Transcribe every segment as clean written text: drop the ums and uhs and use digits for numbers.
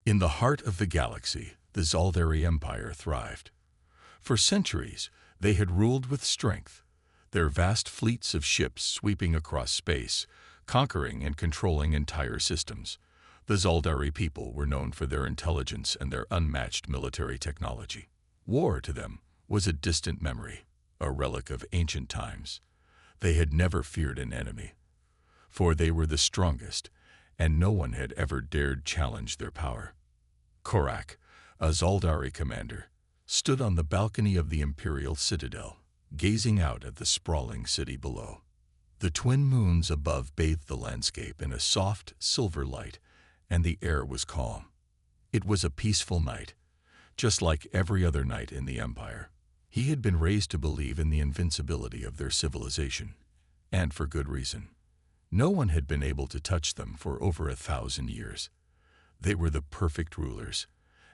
In the heart of the galaxy, the Zaler Empire thrived. For centuries, they had ruled with strength, their vast fleets of ships sweeping across space, conquering and controlling entire systems. The Zaler people were known for their intelligence and their unmatched military technology. War, to them, was a distant memory, a relic of ancient times. They had never feared an enemy, for they were the strongest, and no one had ever dared challenge their power. Korak, a Zaler commander, stood on the balcony of the Imperial citadel, gazing out at the sprawling city below. The twin moons above bathed the landscape in a soft, silver light, and the air was calm. It was a peaceful night, just like every other night in the Empire. He had been raised to believe in the invincibility of their civilization, and for good reason. No one had been able to touch them for over 1,000 years. They were the perfect rulers,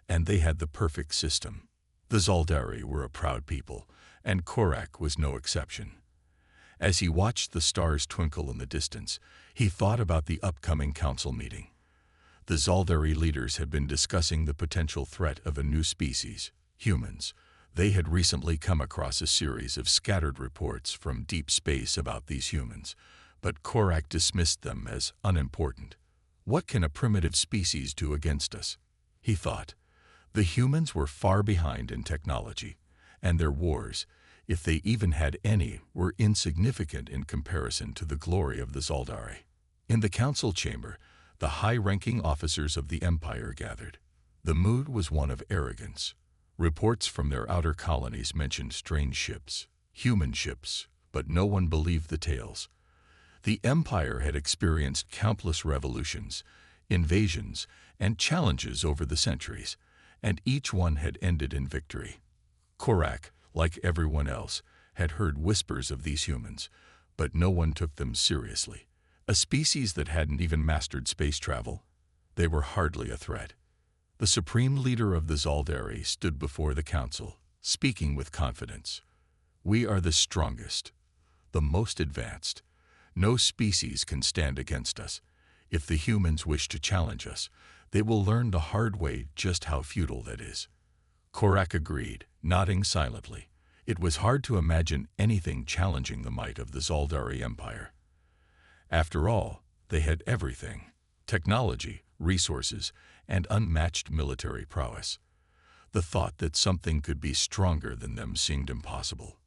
and they had the perfect system. The Zaler were a proud people, and Korak was no exception. As he watched the stars twinkle in the distance, he thought about the upcoming council meeting. The Zaler leaders had been discussing the potential threat of a new species, humans. They had recently come across a series of scattered reports from deep space about these humans, but Korak dismissed them as unimportant. What can a primitive species do against us? He thought. The humans were far behind in technology, and their wars, if they even had any, were insignificant in comparison to the glory of the Zaler. In the council chamber, the high-ranking officers of the Empire gathered. The mood was one of arrogance. Reports from their outer colonies mentioned strange ships, human ships, but no one believed the tales. The Empire had experienced countless revolutions, invasions, and challenges over the centuries, and each one had ended in victory. Korak, like everyone else, had heard whispers of these humans, but no one took them seriously. A species that hadn't even mastered space travel, they were hardly a threat. The supreme leader of the Zaler stood before the council, speaking with confidence. "We are the strongest, the most advanced. No species can stand against us. If the humans wish to challenge us, they will learn the hard way just how futile that is." Korak agreed, nodding silently. It was hard to imagine anything challenging the might of the Zaler Empire. After all, they had everything: technology, resources, and unmatched military prowess. The thought that something could be stronger than them seemed impossible.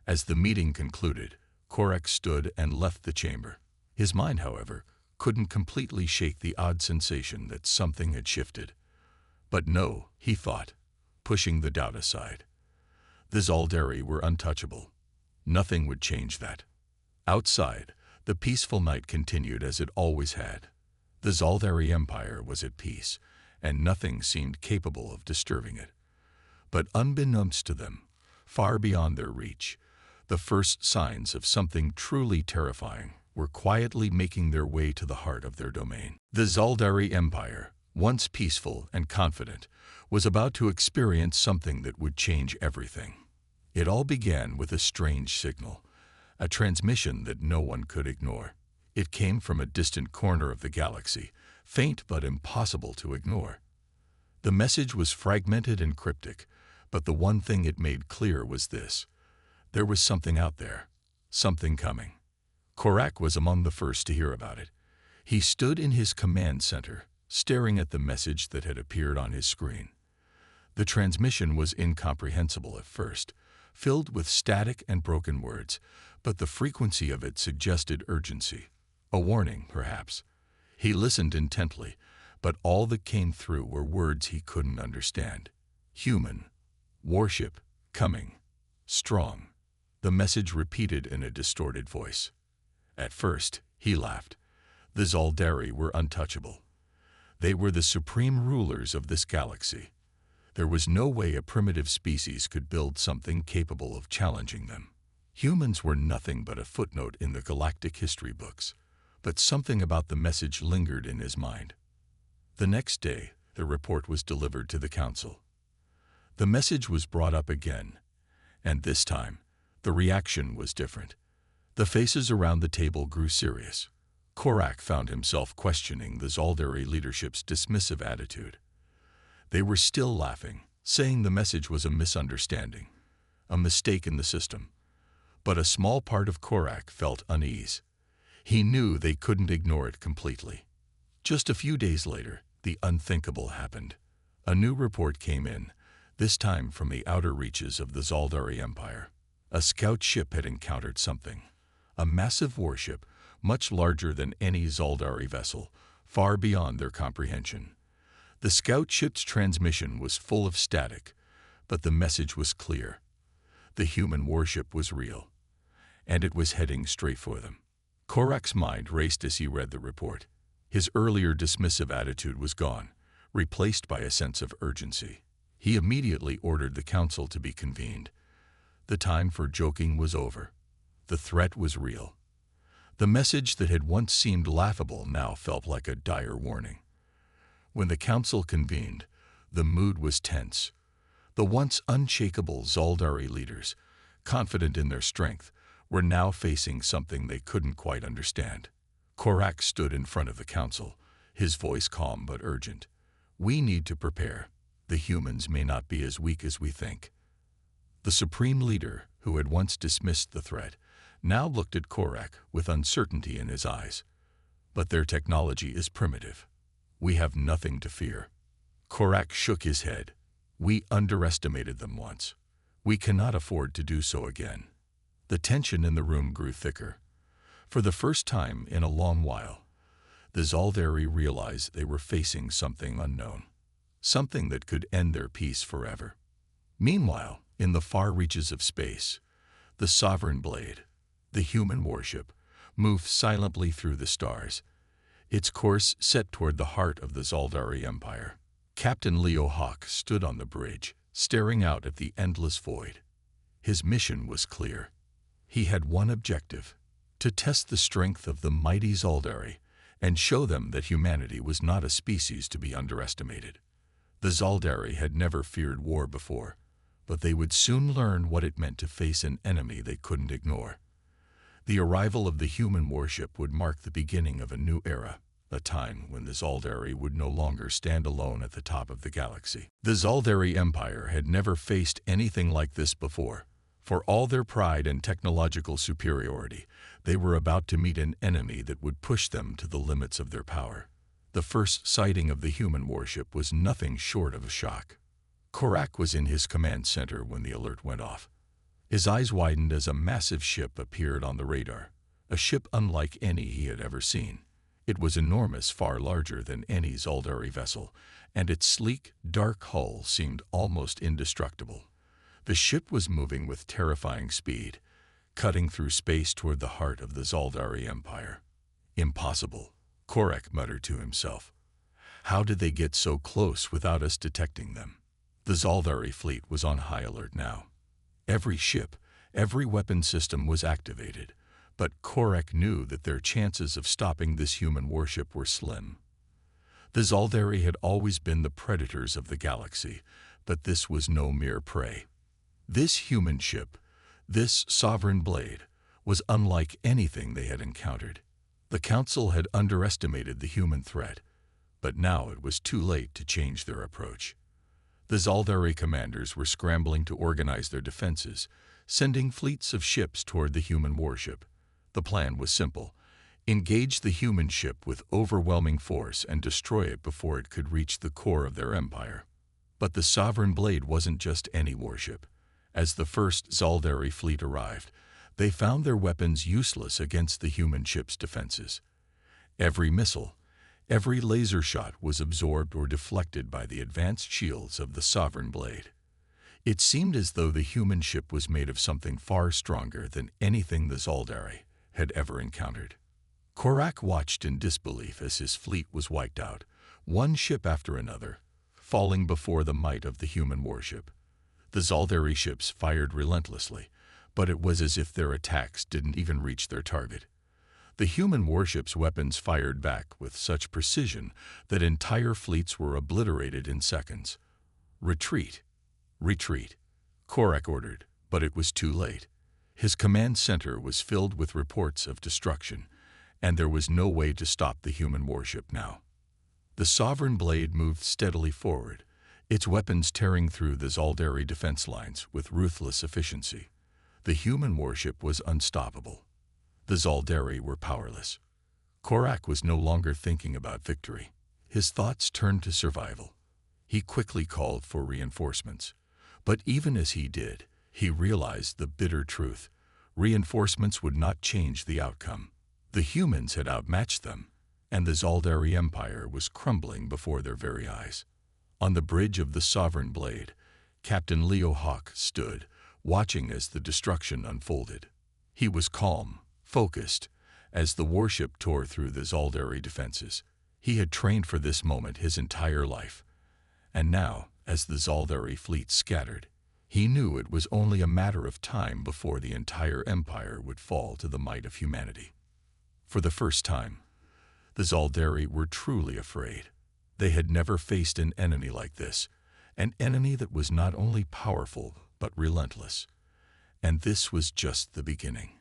As the meeting concluded, Korak stood and left the chamber. His mind, however, couldn't completely shake the odd sensation that something had shifted. But no, he thought, pushing the doubt aside. The Zaler were untouchable. Nothing would change that. Outside, the peaceful night continued as it always had. The Zaler Empire was at peace, and nothing seemed capable of disturbing it. But unbeknownst to them, far beyond their reach, the first signs of something truly terrifying were quietly making their way to the heart of their domain. The Zaler Empire, once peaceful and confident, was about to experience something that would change everything. It all began with a strange signal, a transmission that no one could ignore. It came from a distant corner of the galaxy, faint but impossible to ignore. The message was fragmented and cryptic, but the one thing it made clear was this: there was something out there, something coming. Korak was among the first to hear about it. He stood in his command center, staring at the message that had appeared on his screen. The transmission was incomprehensible at first, filled with static and broken words, but the frequency of it suggested urgency. A warning, perhaps. He listened intently, but all that came through were words he couldn't understand. Human. Warship. Coming. Strong. The message repeated in a distorted voice. At first, he laughed. The Zaler were untouchable. They were the supreme rulers of this galaxy. There was no way a primitive species could build something capable of challenging them. Humans were nothing but a footnote in the galactic history books, but something about the message lingered in his mind. The next day, the report was delivered to the council. The message was brought up again, and this time, the reaction was different. The faces around the table grew serious. Korak found himself questioning the Zaler leadership's dismissive attitude. They were still laughing, saying the message was a misunderstanding, a mistake in the system. But a small part of Korak felt unease. He knew they couldn't ignore it completely. Just a few days later, the unthinkable happened. A new report came in, this time from the outer reaches of the Zaler Empire. A scout ship had encountered something. A massive warship, much larger than any Zaler vessel, far beyond their comprehension. The scout ship's transmission was full of static, but the message was clear. The human warship was real, and it was heading straight for them. Korak's mind raced as he read the report. His earlier dismissive attitude was gone, replaced by a sense of urgency. He immediately ordered the council to be convened. The time for joking was over. The threat was real. The message that had once seemed laughable now felt like a dire warning. When the council convened, the mood was tense. The once unshakable Zaler leaders, confident in their strength, were now facing something they couldn't quite understand. Korak stood in front of the council, his voice calm but urgent. "We need to prepare. The humans may not be as weak as we think." The supreme leader, who had once dismissed the threat, now looked at Korak with uncertainty in his eyes. "But their technology is primitive. We have nothing to fear." Korak shook his head. "We underestimated them once. We cannot afford to do so again." The tension in the room grew thicker. For the first time in a long while, the Zaler realized they were facing something unknown, something that could end their peace forever. Meanwhile, in the far reaches of space, the Sovereign Blade, the human warship, moved silently through the stars, its course set toward the heart of the Zaler Empire. Captain Leo Hawk stood on the bridge, staring out at the endless void. His mission was clear. He had one objective: to test the strength of the mighty Zaler and show them that humanity was not a species to be underestimated. The Zaler had never feared war before, but they would soon learn what it meant to face an enemy they couldn't ignore. The arrival of the human warship would mark the beginning of a new era, a time when the Zaler would no longer stand alone at the top of the galaxy. The Zaler Empire had never faced anything like this before. For all their pride and technological superiority, they were about to meet an enemy that would push them to the limits of their power. The first sighting of the human warship was nothing short of a shock. Korak was in his command center when the alert went off. His eyes widened as a massive ship appeared on the radar, a ship unlike any he had ever seen. It was enormous, far larger than any Zaler vessel, and its sleek, dark hull seemed almost indestructible. The ship was moving with terrifying speed, cutting through space toward the heart of the Zaler Empire. "Impossible," Korak muttered to himself. "How did they get so close without us detecting them?" The Zaler fleet was on high alert now. Every ship, every weapon system was activated, but Korak knew that their chances of stopping this human warship were slim. The Zaler had always been the predators of the galaxy, but this was no mere prey. This human ship, this Sovereign Blade, was unlike anything they had encountered. The Council had underestimated the human threat, but now it was too late to change their approach. The Zaler commanders were scrambling to organize their defenses, sending fleets of ships toward the human warship. The plan was simple: engage the human ship with overwhelming force and destroy it before it could reach the core of their empire. But the Sovereign Blade wasn't just any warship. As the first Zaler fleet arrived, they found their weapons useless against the human ship's defenses. Every missile, every laser shot was absorbed or deflected by the advanced shields of the Sovereign Blade. It seemed as though the human ship was made of something far stronger than anything the Zaler had ever encountered. Korak watched in disbelief as his fleet was wiped out, one ship after another, falling before the might of the human warship. The Zaler ships fired relentlessly, but it was as if their attacks didn't even reach their target. The human warship's weapons fired back with such precision that entire fleets were obliterated in seconds. "Retreat! Retreat!" Korak ordered, but it was too late. His command center was filled with reports of destruction, and there was no way to stop the human warship now. The Sovereign Blade moved steadily forward, its weapons tearing through the Zaldari defense lines with ruthless efficiency. The human warship was unstoppable. The Zaldari were powerless. Korak was no longer thinking about victory. His thoughts turned to survival. He quickly called for reinforcements. But even as he did, he realized the bitter truth. Reinforcements would not change the outcome. The humans had outmatched them, and the Zaler Empire was crumbling before their very eyes. On the bridge of the Sovereign Blade, Captain Leo Hawk stood, watching as the destruction unfolded. He was calm, focused, as the warship tore through the Zaldari defenses. He had trained for this moment his entire life. And now, as the Zaldari fleet scattered, he knew it was only a matter of time before the entire empire would fall to the might of humanity. For the first time, the Zaldari were truly afraid. They had never faced an enemy like this, an enemy that was not only powerful but relentless. And this was just the beginning.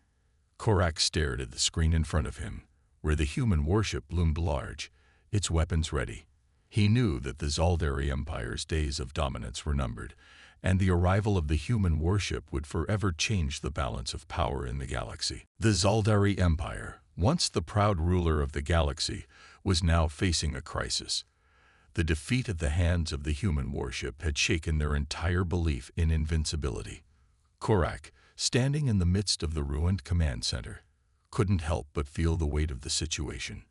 Korak stared at the screen in front of him, where the human warship loomed large, its weapons ready. He knew that the Zaldari Empire's days of dominance were numbered, and the arrival of the human warship would forever change the balance of power in the galaxy. The Zaldari Empire, once the proud ruler of the galaxy, was now facing a crisis. The defeat at the hands of the human warship had shaken their entire belief in invincibility. Korak, standing in the midst of the ruined command center, couldn't help but feel the weight of the situation.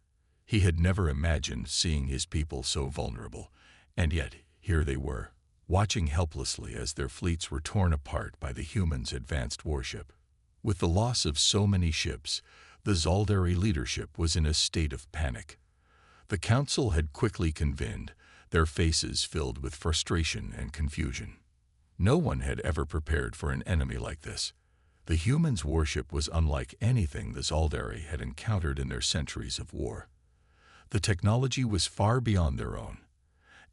He had never imagined seeing his people so vulnerable, and yet here they were, watching helplessly as their fleets were torn apart by the humans' advanced warship. With the loss of so many ships, the Zaldari leadership was in a state of panic. The council had quickly convened, their faces filled with frustration and confusion. No one had ever prepared for an enemy like this. The humans' warship was unlike anything the Zaldari had encountered in their centuries of war. The technology was far beyond their own,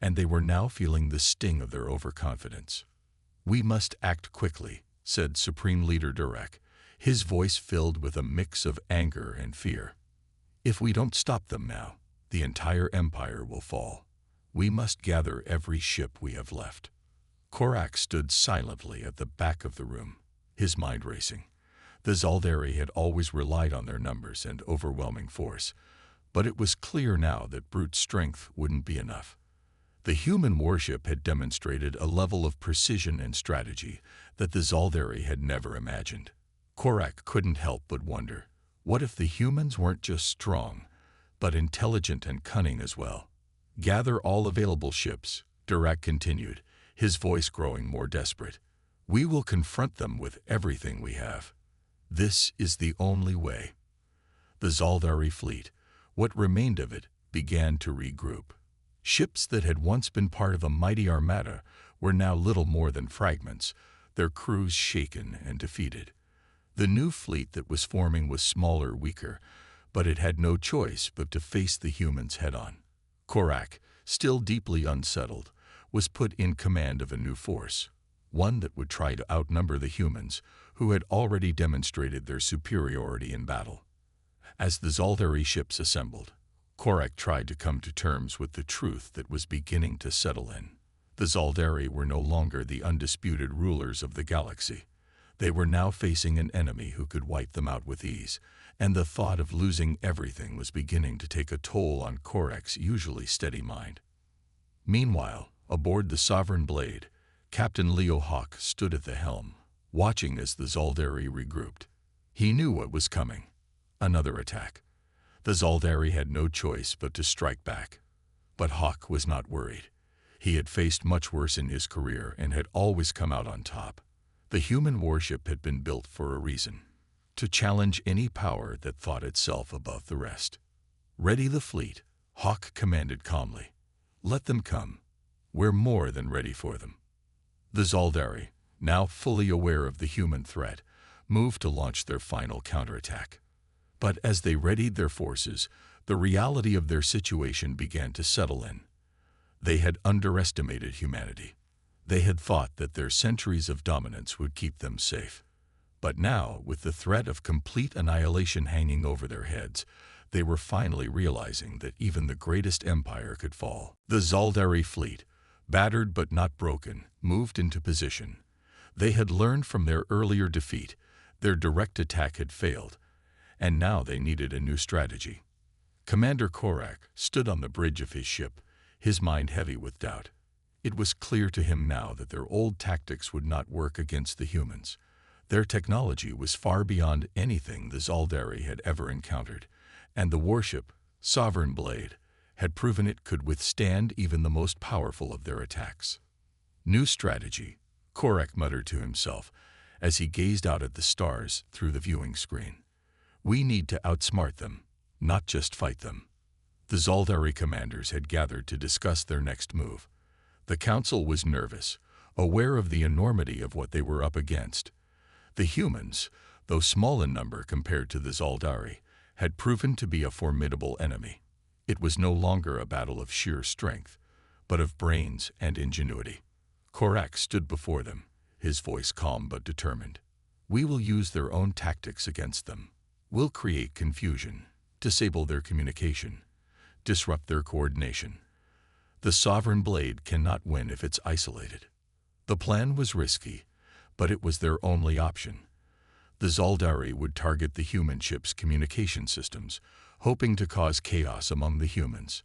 and they were now feeling the sting of their overconfidence. "We must act quickly," said Supreme Leader Durek, his voice filled with a mix of anger and fear. "If we don't stop them now, the entire empire will fall. We must gather every ship we have left." Korak stood silently at the back of the room, his mind racing. The Zaldari had always relied on their numbers and overwhelming force, but it was clear now that brute strength wouldn't be enough. The human warship had demonstrated a level of precision and strategy that the Zaldari had never imagined. Korak couldn't help but wonder, what if the humans weren't just strong, but intelligent and cunning as well? "Gather all available ships," Durek continued, his voice growing more desperate. "We will confront them with everything we have. This is the only way." The Zaldari fleet, what remained of it, began to regroup. Ships that had once been part of a mighty armada were now little more than fragments, their crews shaken and defeated. The new fleet that was forming was smaller, weaker, but it had no choice but to face the humans head-on. Korak, still deeply unsettled, was put in command of a new force, one that would try to outnumber the humans, who had already demonstrated their superiority in battle. As the Zaldari ships assembled, Korak tried to come to terms with the truth that was beginning to settle in. The Zaldari were no longer the undisputed rulers of the galaxy. They were now facing an enemy who could wipe them out with ease, and the thought of losing everything was beginning to take a toll on Korak's usually steady mind. Meanwhile, aboard the Sovereign Blade, Captain Leo Hawk stood at the helm, watching as the Zaldari regrouped. He knew what was coming. Another attack. The Zaldari had no choice but to strike back. But Hawk was not worried. He had faced much worse in his career and had always come out on top. The human warship had been built for a reason, to challenge any power that thought itself above the rest. "Ready the fleet," Hawk commanded calmly. "Let them come. We're more than ready for them." The Zaldari, now fully aware of the human threat, moved to launch their final counterattack. But as they readied their forces, the reality of their situation began to settle in. They had underestimated humanity. They had thought that their centuries of dominance would keep them safe. But now, with the threat of complete annihilation hanging over their heads, they were finally realizing that even the greatest empire could fall. The Zaldari fleet, battered but not broken, moved into position. They had learned from their earlier defeat. Their direct attack had failed, and now they needed a new strategy. Commander Korak stood on the bridge of his ship, his mind heavy with doubt. It was clear to him now that their old tactics would not work against the humans. Their technology was far beyond anything the Zaldari had ever encountered, and the warship, Sovereign Blade, had proven it could withstand even the most powerful of their attacks. New strategy, Korak muttered to himself as he gazed out at the stars through the viewing screen. We need to outsmart them, not just fight them. The Zaldari commanders had gathered to discuss their next move. The council was nervous, aware of the enormity of what they were up against. The humans, though small in number compared to the Zaldari, had proven to be a formidable enemy. It was no longer a battle of sheer strength, but of brains and ingenuity. Korak stood before them, his voice calm but determined. We will use their own tactics against them. We'll create confusion, disable their communication, disrupt their coordination. The Sovereign Blade cannot win if it's isolated. The plan was risky, but it was their only option. The Zaldari would target the human ship's communication systems, hoping to cause chaos among the humans.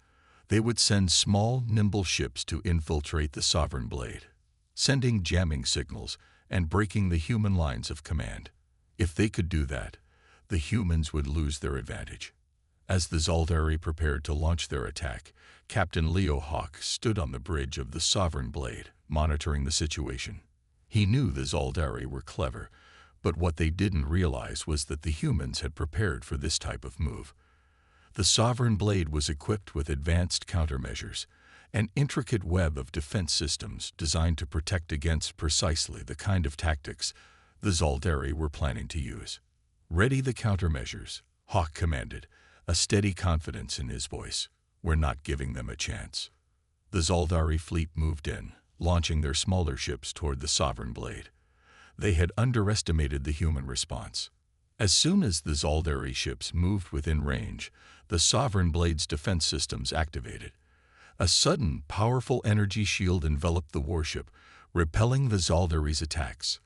They would send small, nimble ships to infiltrate the Sovereign Blade, sending jamming signals and breaking the human lines of command. If they could do that, the humans would lose their advantage. As the Zaldari prepared to launch their attack, Captain Leo Hawk stood on the bridge of the Sovereign Blade, monitoring the situation. He knew the Zaldari were clever, but what they didn't realize was that the humans had prepared for this type of move. The Sovereign Blade was equipped with advanced countermeasures, an intricate web of defense systems designed to protect against precisely the kind of tactics the Zaldari were planning to use. Ready the countermeasures, Hawk commanded, a steady confidence in his voice. We're not giving them a chance. The Zaldari fleet moved in, launching their smaller ships toward the Sovereign Blade. They had underestimated the human response. As soon as the Zaldari ships moved within range, the Sovereign Blade's defense systems activated. A sudden, powerful energy shield enveloped the warship, repelling the Zaldari's attacks.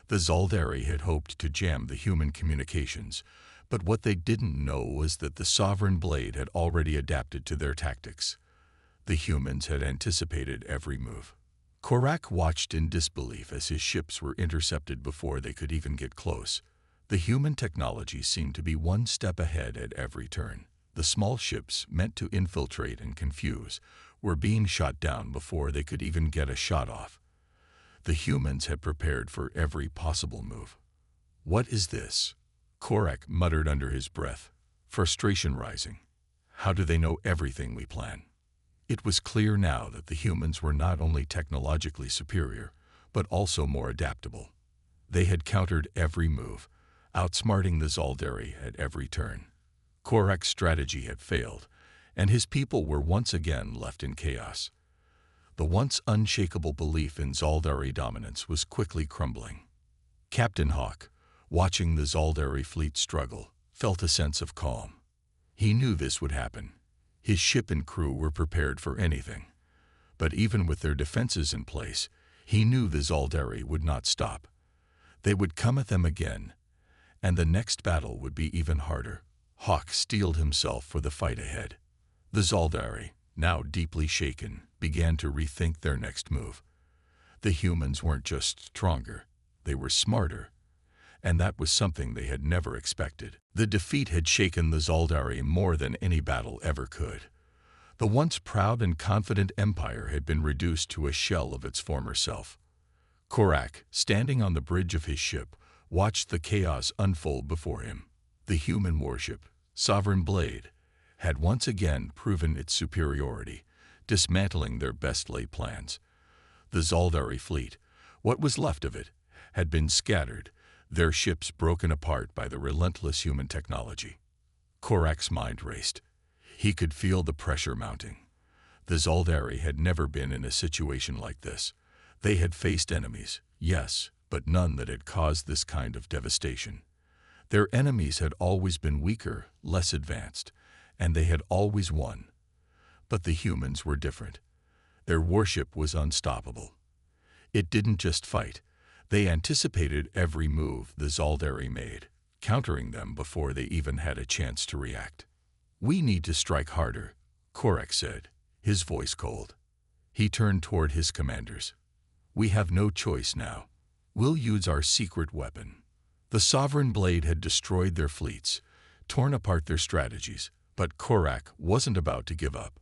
The Zaldari had hoped to jam the human communications, but what they didn't know was that the Sovereign Blade had already adapted to their tactics. The humans had anticipated every move. Korak watched in disbelief as his ships were intercepted before they could even get close. The human technology seemed to be one step ahead at every turn. The small ships, meant to infiltrate and confuse, were being shot down before they could even get a shot off. The humans had prepared for every possible move. What is this? Korak muttered under his breath, frustration rising. How do they know everything we plan? It was clear now that the humans were not only technologically superior, but also more adaptable. They had countered every move, outsmarting the Zaldari at every turn. Korak's strategy had failed, and his people were once again left in chaos. The once unshakable belief in Zaldari dominance was quickly crumbling. Captain Hawk, watching the Zaldari fleet struggle, felt a sense of calm. He knew this would happen. His ship and crew were prepared for anything. But even with their defenses in place, he knew the Zaldari would not stop. They would come at them again, and the next battle would be even harder. Hawk steeled himself for the fight ahead. The Zaldari, now deeply shaken, began to rethink their next move. The humans weren't just stronger, they were smarter, and that was something they had never expected. The defeat had shaken the Zaldari more than any battle ever could. The once proud and confident empire had been reduced to a shell of its former self. Korak, standing on the bridge of his ship, watched the chaos unfold before him. The human warship, Sovereign Blade, had once again proven its superiority, dismantling their best-laid plans. The Zaldari fleet, what was left of it, had been scattered, their ships broken apart by the relentless human technology. Korak's mind raced. He could feel the pressure mounting. The Zaldari had never been in a situation like this. They had faced enemies, yes, but none that had caused this kind of devastation. Their enemies had always been weaker, less advanced, and they had always won. But the humans were different. Their warship was unstoppable. It didn't just fight. They anticipated every move the Zaldari made, countering them before they even had a chance to react. "We need to strike harder," Korak said, his voice cold. He turned toward his commanders. "We have no choice now. We'll use our secret weapon." The Sovereign Blade had destroyed their fleets, torn apart their strategies, but Korak wasn't about to give up.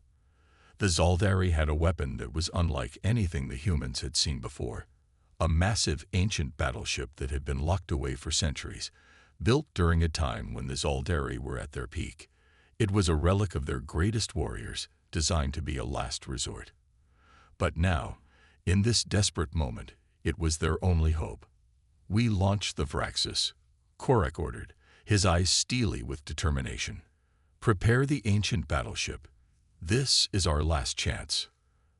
The Zaldari had a weapon that was unlike anything the humans had seen before. A massive ancient battleship that had been locked away for centuries, built during a time when the Zaldari were at their peak. It was a relic of their greatest warriors, designed to be a last resort. But now, in this desperate moment, it was their only hope. "We launch the Vraxus," Korak ordered, his eyes steely with determination. "Prepare the ancient battleship. This is our last chance."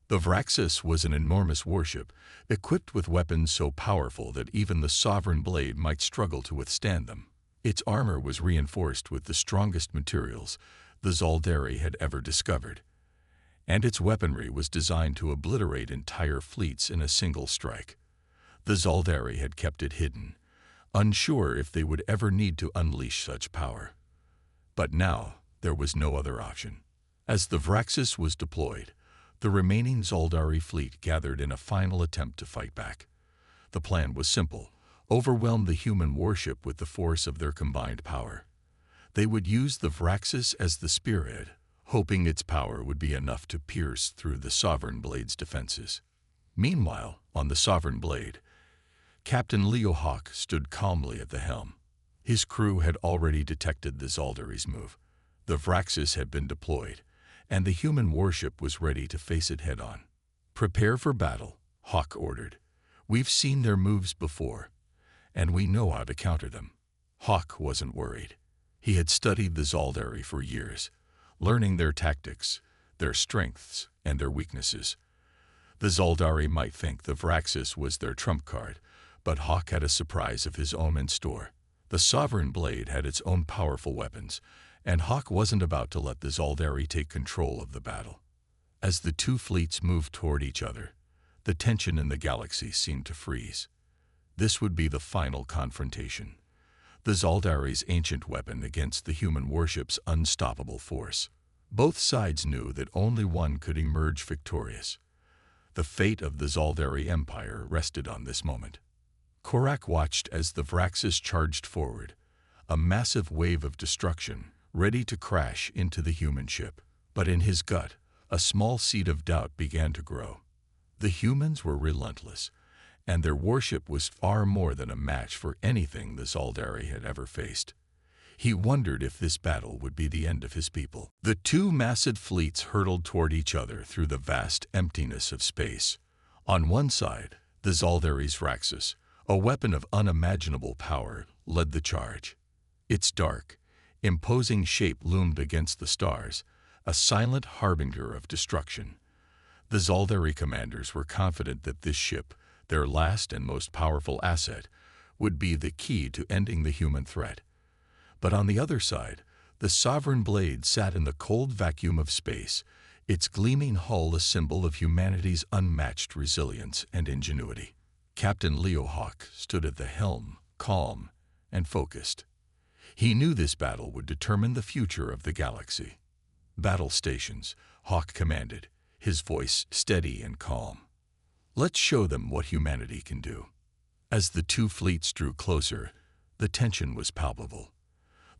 The Vraxus was an enormous warship, equipped with weapons so powerful that even the Sovereign Blade might struggle to withstand them. Its armor was reinforced with the strongest materials the Zaldari had ever discovered, and its weaponry was designed to obliterate entire fleets in a single strike. The Zaldari had kept it hidden, unsure if they would ever need to unleash such power. But now there was no other option. As the Vraxus was deployed, the remaining Zaldari fleet gathered in a final attempt to fight back. The plan was simple: overwhelm the human warship with the force of their combined power. They would use the Vraxus as the spearhead, hoping its power would be enough to pierce through the Sovereign Blade's defenses. Meanwhile, on the Sovereign Blade, Captain Leo Hawk stood calmly at the helm. His crew had already detected the Zaldari's move. The Vraxus had been deployed, and the human warship was ready to face it head-on. "Prepare for battle," Hawk ordered. "We've seen their moves before, and we know how to counter them." Hawk wasn't worried. He had studied the Zaldari for years, learning their tactics, their strengths, and their weaknesses. The Zaldari might think the Vraxus was their trump card, but Hawk had a surprise of his own in store. The Sovereign Blade had its own powerful weapons, and Hawk wasn't about to let the Zaldari take control of the battle. As the two fleets moved toward each other, the tension in the galaxy seemed to freeze. This would be the final confrontation: the Zaldari's ancient weapon against the human warship's unstoppable force. Both sides knew that only one could emerge victorious. The fate of the Zaler Empire rested on this moment. Korak watched as the Vraxus charged forward, a massive wave of destruction, ready to crash into the human ship. But in his gut, a small seed of doubt began to grow. The humans were relentless, and their warship was far more than a match for anything the Zaldari had ever faced. He wondered if this battle would be the end of his people. The two massive fleets hurtled toward each other through the vast emptiness of space. On one side, the Zaldari's Vraxus, a weapon of unimaginable power, led the charge. Its dark, imposing shape loomed against the stars, a silent harbinger of destruction. The Zaldari commanders were confident that this ship, their last and most powerful asset, would be the key to ending the human threat. But on the other side, the Sovereign Blade sat in the cold vacuum of space, its gleaming hull a symbol of humanity's unmatched resilience and ingenuity. Captain Leo Hawk stood at the helm, calm and focused. He knew this battle would determine the future of the galaxy. "Battle stations," Hawk commanded, his voice steady and calm. "Let's show them what humanity can do." As the two fleets drew closer, the tension was palpable.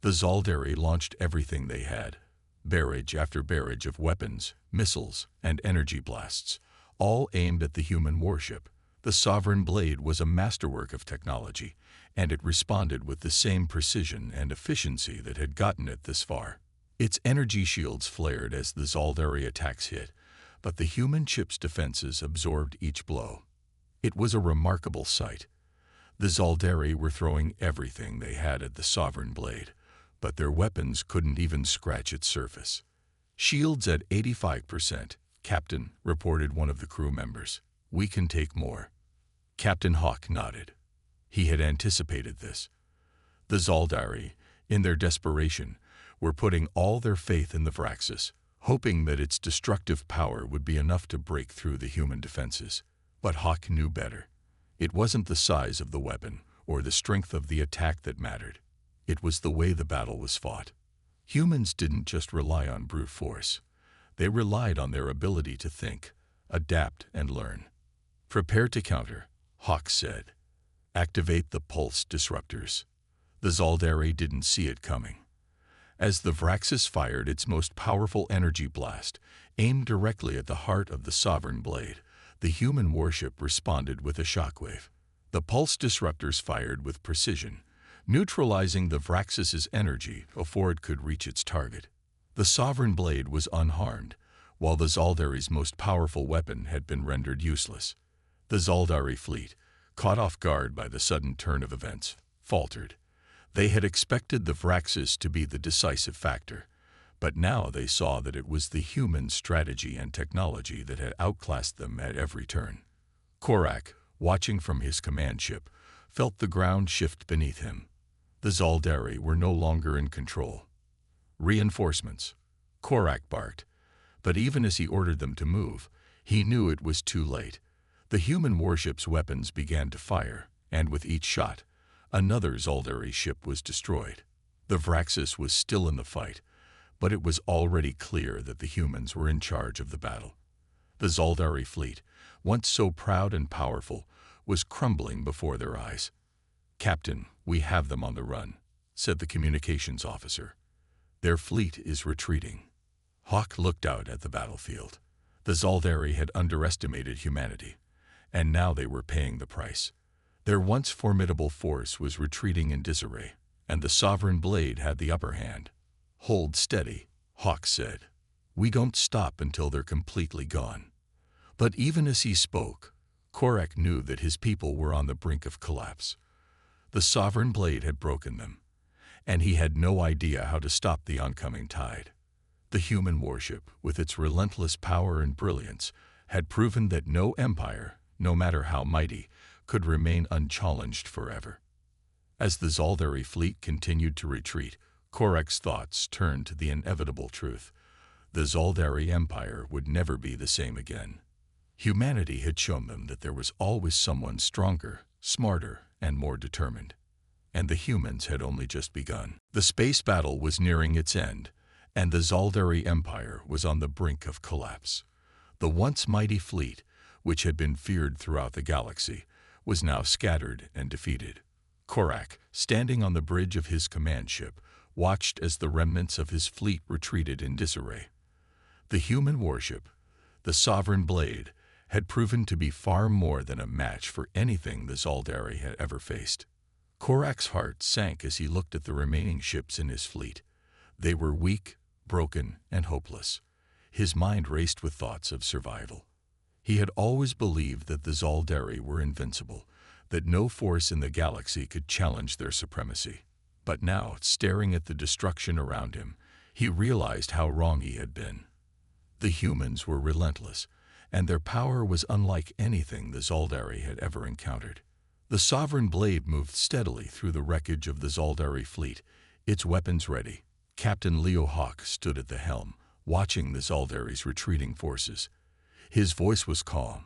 The Zaldari launched everything they had, barrage after barrage of weapons, missiles, and energy blasts, all aimed at the human warship. The Sovereign Blade was a masterwork of technology, and it responded with the same precision and efficiency that had gotten it this far. Its energy shields flared as the Zaldari attacks hit, but the human ship's defenses absorbed each blow. It was a remarkable sight. The Zaldari were throwing everything they had at the Sovereign Blade, but their weapons couldn't even scratch its surface. "Shields at 85%, Captain," reported one of the crew members. "We can take more." Captain Hawk nodded. He had anticipated this. The Zaldari, in their desperation, were putting all their faith in the Vraxus, hoping that its destructive power would be enough to break through the human defenses. But Hawk knew better. It wasn't the size of the weapon or the strength of the attack that mattered. It was the way the battle was fought. Humans didn't just rely on brute force. They relied on their ability to think, adapt, and learn. "Prepare to counter," Hawk said. "Activate the pulse disruptors." The Zaler didn't see it coming. As the Vraxus fired its most powerful energy blast, aimed directly at the heart of the Sovereign Blade, the human warship responded with a shockwave. The pulse disruptors fired with precision, neutralizing the Vraxus's energy before it could reach its target. The Sovereign Blade was unharmed, while the Zaler's most powerful weapon had been rendered useless. The Zaler fleet, caught off guard by the sudden turn of events, faltered. They had expected the Vraxus to be the decisive factor, but now they saw that it was the human strategy and technology that had outclassed them at every turn. Korak, watching from his command ship, felt the ground shift beneath him. The Zaler were no longer in control. "Reinforcements," Korak barked, but even as he ordered them to move, he knew it was too late. The human warship's weapons began to fire, and with each shot, another Zaler ship was destroyed. The Vraxus was still in the fight, but it was already clear that the humans were in charge of the battle. The Zaler fleet, once so proud and powerful, was crumbling before their eyes. "Captain, we have them on the run," said the communications officer. "Their fleet is retreating." Hawk looked out at the battlefield. The Zaler had underestimated humanity, and now they were paying the price. Their once formidable force was retreating in disarray, and the Sovereign Blade had the upper hand. "Hold steady," Hawk said. "We don't stop until they're completely gone." But even as he spoke, Korak knew that his people were on the brink of collapse. The Sovereign Blade had broken them, and he had no idea how to stop the oncoming tide. The human warship, with its relentless power and brilliance, had proven that no empire, no matter how mighty, could remain unchallenged forever. As the Zaler fleet continued to retreat, Korak's thoughts turned to the inevitable truth. The Zaler Empire would never be the same again. Humanity had shown them that there was always someone stronger, smarter, and more determined. And the humans had only just begun. The space battle was nearing its end, and the Zaler Empire was on the brink of collapse. The once mighty fleet, which had been feared throughout the galaxy, was now scattered and defeated. Korak, standing on the bridge of his command ship, watched as the remnants of his fleet retreated in disarray. The human warship, the Sovereign Blade, had proven to be far more than a match for anything the Zaler had ever faced. Korak's heart sank as he looked at the remaining ships in his fleet. They were weak, broken, and hopeless. His mind raced with thoughts of survival. He had always believed that the Zaler were invincible, that no force in the galaxy could challenge their supremacy. But now, staring at the destruction around him, he realized how wrong he had been. The humans were relentless, and their power was unlike anything the Zaler had ever encountered. The Sovereign Blade moved steadily through the wreckage of the Zaler fleet, its weapons ready. Captain Leo Hawk stood at the helm, watching the Zaler's retreating forces. His voice was calm,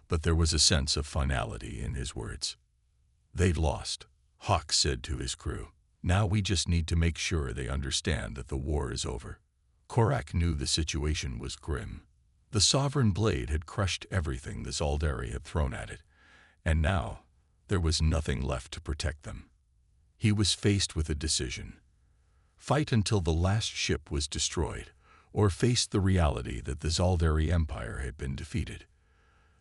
but there was a sense of finality in his words. "They've lost," Hawk said to his crew. "Now we just need to make sure they understand that the war is over." Korak knew the situation was grim. The Sovereign Blade had crushed everything the Zaler had thrown at it, and now there was nothing left to protect them. He was faced with a decision: fight until the last ship was destroyed, or face the reality that the Zaler Empire had been defeated.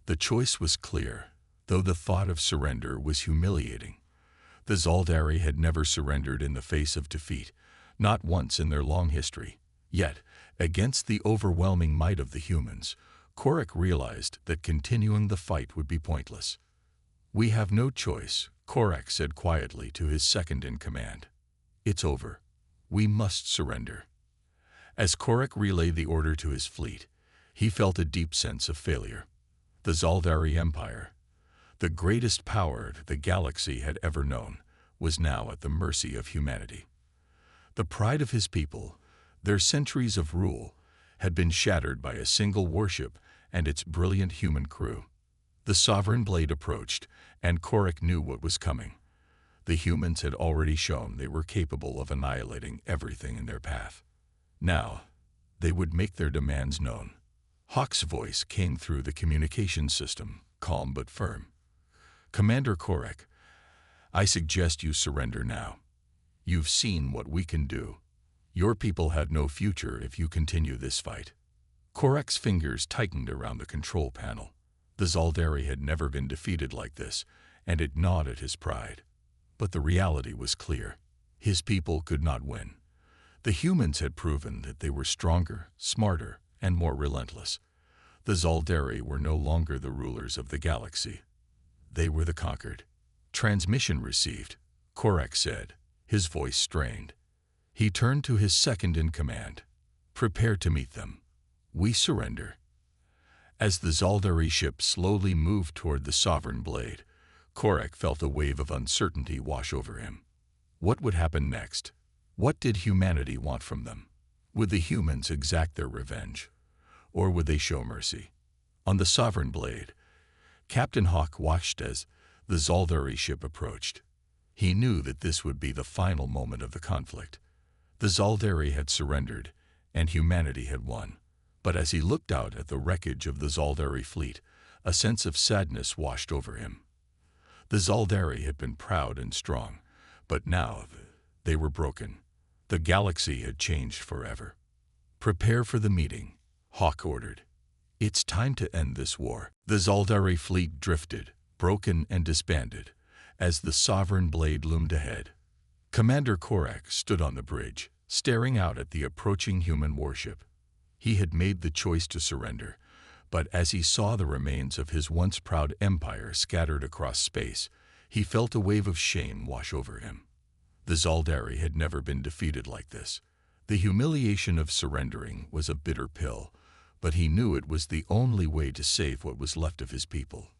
The choice was clear, though the thought of surrender was humiliating. The Zaler had never surrendered in the face of defeat, not once in their long history. Yet, against the overwhelming might of the humans, Korak realized that continuing the fight would be pointless. "We have no choice," Korak said quietly to his second-in-command. "It's over. We must surrender." As Korak relayed the order to his fleet, he felt a deep sense of failure. The Zaler Empire, the greatest power the galaxy had ever known, was now at the mercy of humanity. The pride of his people, their centuries of rule, had been shattered by a single warship and its brilliant human crew. The Sovereign Blade approached, and Korak knew what was coming. The humans had already shown they were capable of annihilating everything in their path. Now, they would make their demands known. Hawk's voice came through the communication system, calm but firm. "Commander Korak, I suggest you surrender now. You've seen what we can do. Your people had no future if you continue this fight." Korak's fingers tightened around the control panel. The Zaldari had never been defeated like this, and it gnawed at his pride. But the reality was clear. His people could not win. The humans had proven that they were stronger, smarter, and more relentless. The Zaldari were no longer the rulers of the galaxy. They were the conquered. "Transmission received," Korak said, his voice strained. He turned to his second-in-command. "Prepare to meet them. We surrender." As the Zaldari ship slowly moved toward the Sovereign Blade, Korak felt a wave of uncertainty wash over him. What would happen next? What did humanity want from them? Would the humans exact their revenge? Or would they show mercy? On the Sovereign Blade, Captain Hawk watched as the Zaldari ship approached. He knew that this would be the final moment of the conflict. The Zaldari had surrendered, and humanity had won. But as he looked out at the wreckage of the Zaldari fleet, a sense of sadness washed over him. The Zaldari had been proud and strong, but now they were broken. The galaxy had changed forever. "Prepare for the meeting," Hawk ordered. "It's time to end this war." The Zaldari fleet drifted, broken and disbanded, as the Sovereign Blade loomed ahead. Commander Korak stood on the bridge, staring out at the approaching human warship. He had made the choice to surrender, but as he saw the remains of his once proud empire scattered across space, he felt a wave of shame wash over him. The Zaldari had never been defeated like this. The humiliation of surrendering was a bitter pill, but he knew it was the only way to save what was left of his people.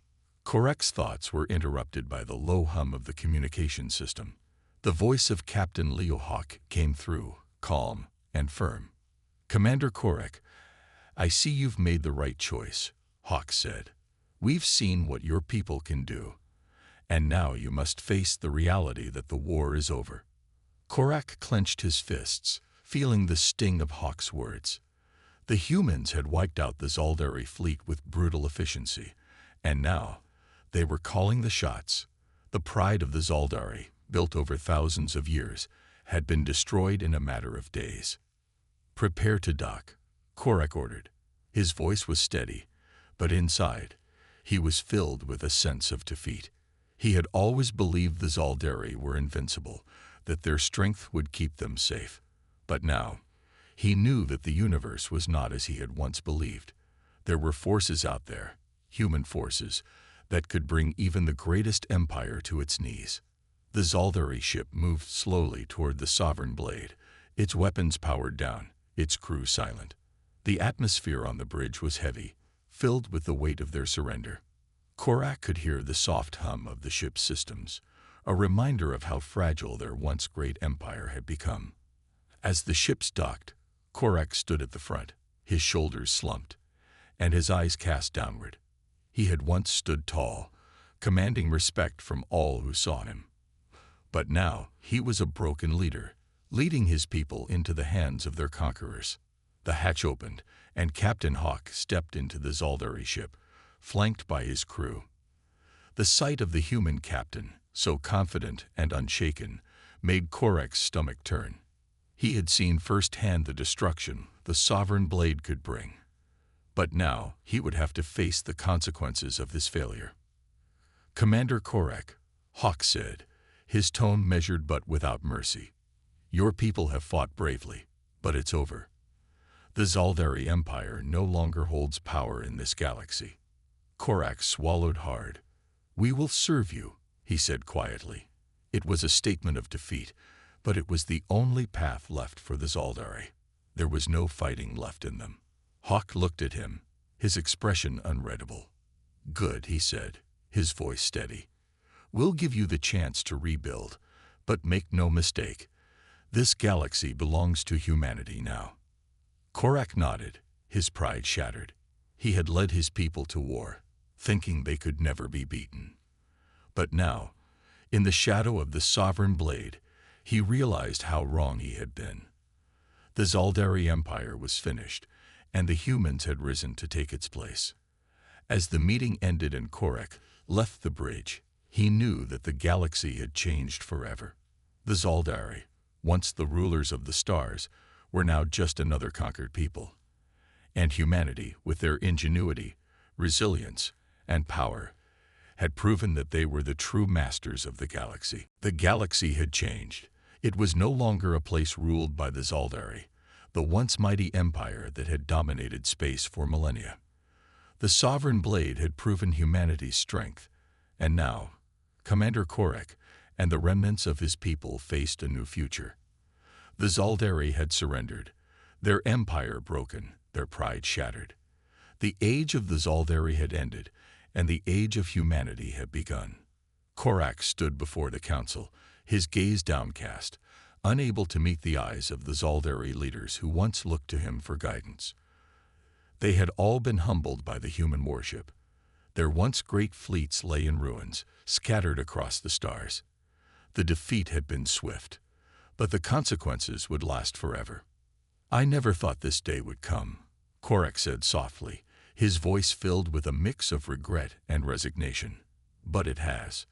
Korak's thoughts were interrupted by the low hum of the communication system. The voice of Captain Leo Hawk came through, calm and firm. "Commander Korak, I see you've made the right choice," Hawk said. "We've seen what your people can do, and now you must face the reality that the war is over." Korak clenched his fists, feeling the sting of Hawk's words. The humans had wiped out the Zaldari fleet with brutal efficiency, and now they were calling the shots. The pride of the Zaldari, built over thousands of years, had been destroyed in a matter of days. "Prepare to dock," Korak ordered. His voice was steady, but inside, he was filled with a sense of defeat. He had always believed the Zaldari were invincible, that their strength would keep them safe. But now, he knew that the universe was not as he had once believed. There were forces out there, human forces, that could bring even the greatest empire to its knees. The Zaldari ship moved slowly toward the Sovereign Blade, its weapons powered down, its crew silent. The atmosphere on the bridge was heavy, filled with the weight of their surrender. Korak could hear the soft hum of the ship's systems, a reminder of how fragile their once great empire had become. As the ships docked, Korak stood at the front, his shoulders slumped, and his eyes cast downward. He had once stood tall, commanding respect from all who saw him. But now he was a broken leader, leading his people into the hands of their conquerors. The hatch opened, and Captain Hawk stepped into the Zaldari ship, flanked by his crew. The sight of the human captain, so confident and unshaken, made Korak's stomach turn. He had seen firsthand the destruction the Sovereign Blade could bring. But now he would have to face the consequences of this failure. "Commander Korak," Hawk said, his tone measured but without mercy. "Your people have fought bravely, but it's over. The Zaldari Empire no longer holds power in this galaxy." Korak swallowed hard. "We will serve you," he said quietly. It was a statement of defeat, but it was the only path left for the Zaldari. There was no fighting left in them. Hawk looked at him, his expression unreadable. "Good," he said, his voice steady. "We'll give you the chance to rebuild, but make no mistake, this galaxy belongs to humanity now." Korak nodded, his pride shattered. He had led his people to war, thinking they could never be beaten. But now, in the shadow of the sovereign blade, he realized how wrong he had been. The Zaler Empire was finished, and the humans had risen to take its place. As the meeting ended and Korak left the bridge, he knew that the galaxy had changed forever. The Zaler, once the rulers of the stars, were now just another conquered people. And humanity, with their ingenuity, resilience, and power, had proven that they were the true masters of the galaxy. The galaxy had changed. It was no longer a place ruled by the Zaler, the once mighty empire that had dominated space for millennia. The sovereign blade had proven humanity's strength, and now, Commander Korak and the remnants of his people faced a new future. The Zaler had surrendered, their empire broken, their pride shattered. The age of the Zaler had ended, and the age of humanity had begun. Korak stood before the council, his gaze downcast, unable to meet the eyes of the Zaler leaders who once looked to him for guidance. They had all been humbled by the human warship. Their once great fleets lay in ruins, scattered across the stars. The defeat had been swift, but the consequences would last forever. "I never thought this day would come," Korak said softly, his voice filled with a mix of regret and resignation. "But it has.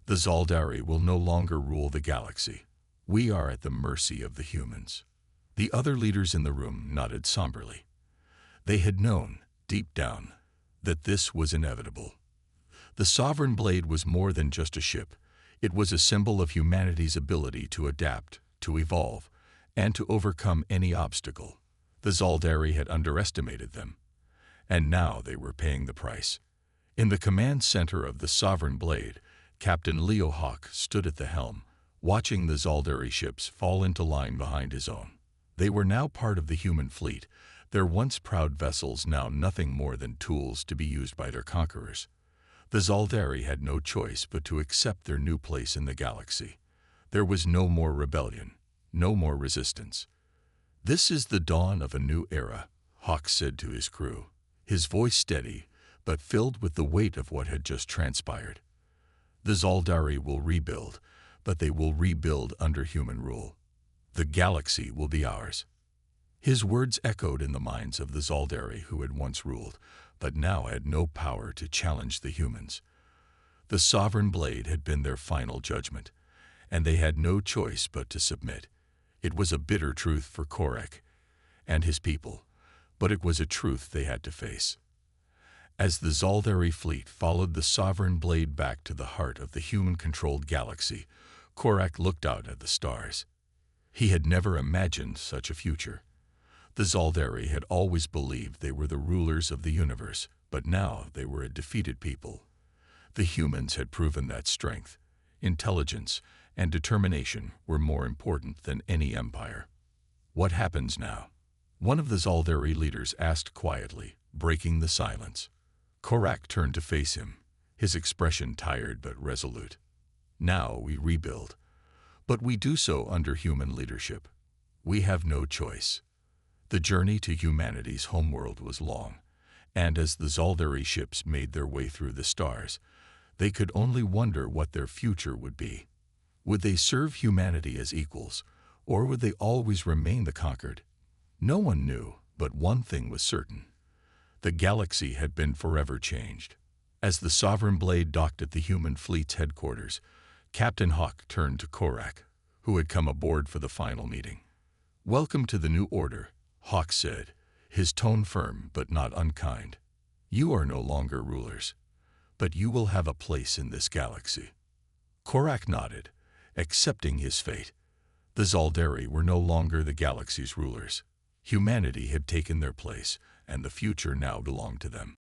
The Zaler will no longer rule the galaxy. We are at the mercy of the humans." The other leaders in the room nodded somberly. They had known, deep down, that this was inevitable. The Sovereign Blade was more than just a ship. It was a symbol of humanity's ability to adapt, to evolve, and to overcome any obstacle. The Zaler had underestimated them, and now they were paying the price. In the command center of the Sovereign Blade, Captain Leo Hawk stood at the helm, watching the Zaler ships fall into line behind his own. They were now part of the human fleet, their once proud vessels now nothing more than tools to be used by their conquerors. The Zaler had no choice but to accept their new place in the galaxy. There was no more rebellion, no more resistance. "This is the dawn of a new era," Hawk said to his crew, his voice steady, but filled with the weight of what had just transpired. "The Zaler will rebuild, but they will rebuild under human rule. The galaxy will be ours." His words echoed in the minds of the Zaler who had once ruled, but now had no power to challenge the humans. The Sovereign Blade had been their final judgment, and they had no choice but to submit. It was a bitter truth for Korak and his people, but it was a truth they had to face. As the Zaler fleet followed the Sovereign Blade back to the heart of the human-controlled galaxy, Korak looked out at the stars. He had never imagined such a future. The Zaler had always believed they were the rulers of the universe, but now they were a defeated people. The humans had proven that strength, intelligence, and determination were more important than any empire. "What happens now?" one of the Zaler leaders asked quietly, breaking the silence. Korak turned to face him, his expression tired but resolute. "Now we rebuild, but we do so under human leadership. We have no choice." The journey to humanity's homeworld was long, and as the Zaler ships made their way through the stars, they could only wonder what their future would be. Would they serve humanity as equals, or would they always remain the conquered? No one knew, but one thing was certain. The galaxy had been forever changed. As the Sovereign Blade docked at the human fleet's headquarters, Captain Hawk turned to Korak, who had come aboard for the final meeting. "Welcome to the new order," Hawk said, his tone firm but not unkind. "You are no longer rulers, but you will have a place in this galaxy." Korak nodded, accepting his fate. The Zaler were no longer the galaxy's rulers. Humanity had taken their place, and the future now belonged to them.